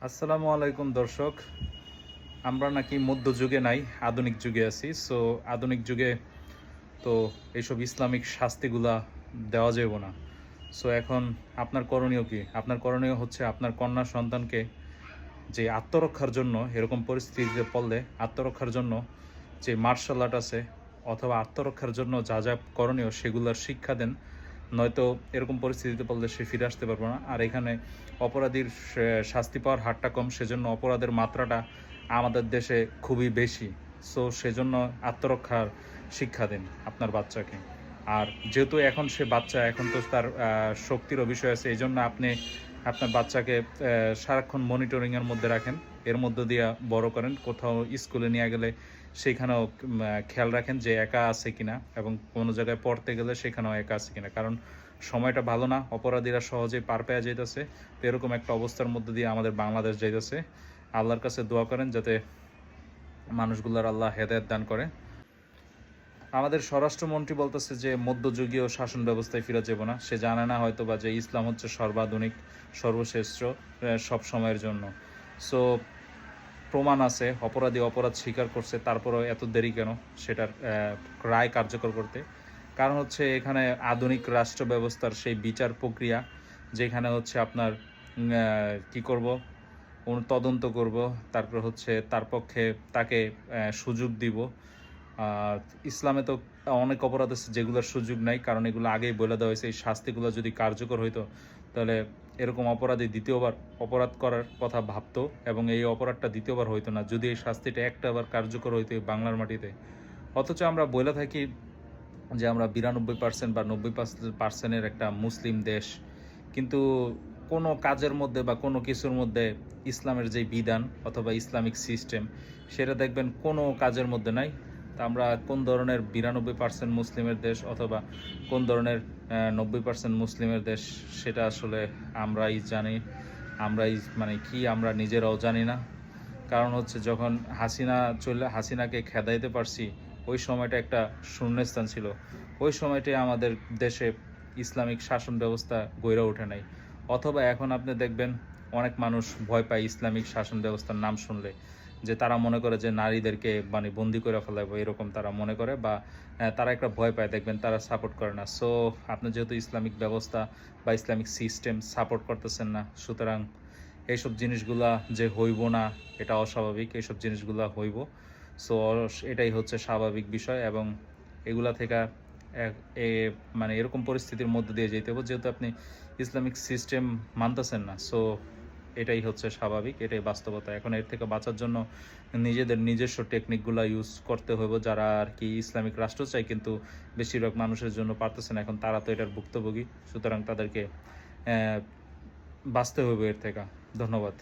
আসসালামু আলাইকুম দর্শক। আমরা নাকি মধ্যযুগে নাই, আধুনিক যুগে আছি। সো আধুনিক যুগে তো এইসব ইসলামিক শাস্তিগুলা দেওয়া যাবে না। সো এখন আপনার করণীয় কি? আপনার করণীয় হচ্ছে আপনার কন্যা সন্তানকে যে আত্মরক্ষার জন্য এরকম পরিস্থিতিতে পড়লে আত্মরক্ষার জন্য যে মার্শাল আর্ট আছে অথবা আত্মরক্ষার জন্য যা যা করণীয় সেগুলোর শিক্ষা দেন। নয়তো এরকম পরিস্থিতিতে পড়লে সে ফিরে আসতে পারবে না। আর এখানে অপরাধীর শাস্তি পাওয়ার হারটা কম, সেজন্য অপরাধের মাত্রাটা আমাদের দেশে খুবই বেশি। সো সেজন্য আত্মরক্ষার শিক্ষা দিন আপনার বাচ্চাকে। আর যেহেতু এখন সে বাচ্চা, এখন তো তার শক্তিরও বিষয় আছে, এই জন্য আপনি আপনার বাচ্চাকে সারাক্ষণ মনিটরিংয়ের মধ্যে রাখেন, এর মধ্য দিয়ে বড় করেন। কোথাও স্কুলে নিয়ে গেলে সেখানেও খেয়াল রাখেন যে একা আছে কিনা, এবং কোনো জায়গায় পড়তে গেলে সেখানেও একা আছে কিনা। কারণ সময়টা ভালো না, অপরাধীরা সহজেই পার পেয়ে যাইতেছে। তো এরকম একটা অবস্থার মধ্যে দিয়ে আমাদের বাংলাদেশ যাইতেছে। আল্লাহর কাছে দোয়া করেন যাতে মানুষগুলোর আল্লাহ হেদায়েত দান করে। আমাদের স্বরাষ্ট্রমন্ত্রী বলতেছে যে মধ্যযুগীয় শাসন ব্যবস্থায় ফিরে যাব না। সে জানে না হয়তো বা যে ইসলাম হচ্ছে সর্বাধুনিক, সর্বশ্রেষ্ঠ সব সময়ের জন্য। সো প্রমাণ আছে, অপরাধী অপরাধ স্বীকার করছে, তারপরেও এত দেরি কেন সেটার রায় কার্যকর করতে? কারণ হচ্ছে এখানে আধুনিক রাষ্ট্র ব্যবস্থার সেই বিচার প্রক্রিয়া, যেখানে হচ্ছে আপনার কি করব, তদন্ত করব, তারপর হচ্ছে তার পক্ষে তাকে সুযোগ দিব। আর ইসলামে তো অনেক অপরাধ আছে যেগুলোর সুযোগ নাই, কারণ এগুলো আগেই বলে দেওয়া হয়েছে। এই শাস্তিগুলো যদি কার্যকর হইতো তাহলে এরকম অপরাধী দ্বিতীয়বার অপরাধ করার কথা ভাবতো, এবং এই অপরাধটা দ্বিতীয়বার হইতো না যদি এই শাস্তিটা একটাবার কার্যকর হইতো এই বাংলার মাটিতে। অথচ আমরা বলে থাকি যে আমরা 92% বা 90%-এর একটা মুসলিম দেশ, কিন্তু কোনো কাজের মধ্যে বা কোনো কিছুর মধ্যে ইসলামের যে বিধান অথবা ইসলামিক সিস্টেম, সেটা দেখবেন কোনো কাজের মধ্যে নাই। তা আমরা কোন ধরনের 92% মুসলিমের দেশ অথবা কোন ধরনের 90% মুসলিমের দেশ, সেটা আসলে আমরাই জানি। আমরাই মানে কি, আমরা নিজেরাও জানি না। কারণ হচ্ছে যখন হাসিনাকে খেদাইতে পারছি, ওই সময়টা একটা শূন্যস্থান ছিল। ওই সময়টাই আমাদের দেশে ইসলামিক শাসন ব্যবস্থা গইড়া ওঠে নাই। অথবা এখন আপনি দেখবেন অনেক মানুষ ভয় পায় ইসলামিক শাসন ব্যবস্থার নাম শুনলে, যে তারা মনে করে যে নারীদেরকে মানে বন্দি করে ফেলাবো, এরকম তারা মনে করে, বা তারা একটা ভয় পায়, দেখবেন তারা সাপোর্ট করে না। সো আপনি যেহেতু ইসলামিক ব্যবস্থা বা ইসলামিক সিস্টেম সাপোর্ট করতেছেন না, সুতরাং এইসব জিনিসগুলা যে হইব না এটা অস্বাভাবিক, এইসব জিনিসগুলা হইব। সো এটাই হচ্ছে স্বাভাবিক বিষয়, এবং এগুলা থেকে মানে এরকম পরিস্থিতির মধ্যে দিয়ে যেতে হবে যেহেতু আপনি ইসলামিক সিস্টেম মানতেছেন না। সো এটাই হচ্ছে স্বাভাবিক, এটাই বাস্তবতা। এখন এর থেকে বাঁচার জন্য নিজেদের নিজস্ব টেকনিকগুলো ইউজ করতে হবে। যারা আর কি ইসলামিক রাষ্ট্র চায় কিন্তু বেশিরভাগ মানুষের জন্য পারতেছে না, এখন তারা তো এটার ভুক্তভোগী। সুতরাং তাদেরকে বাঁচতে হবে এর থেকে। ধন্যবাদ।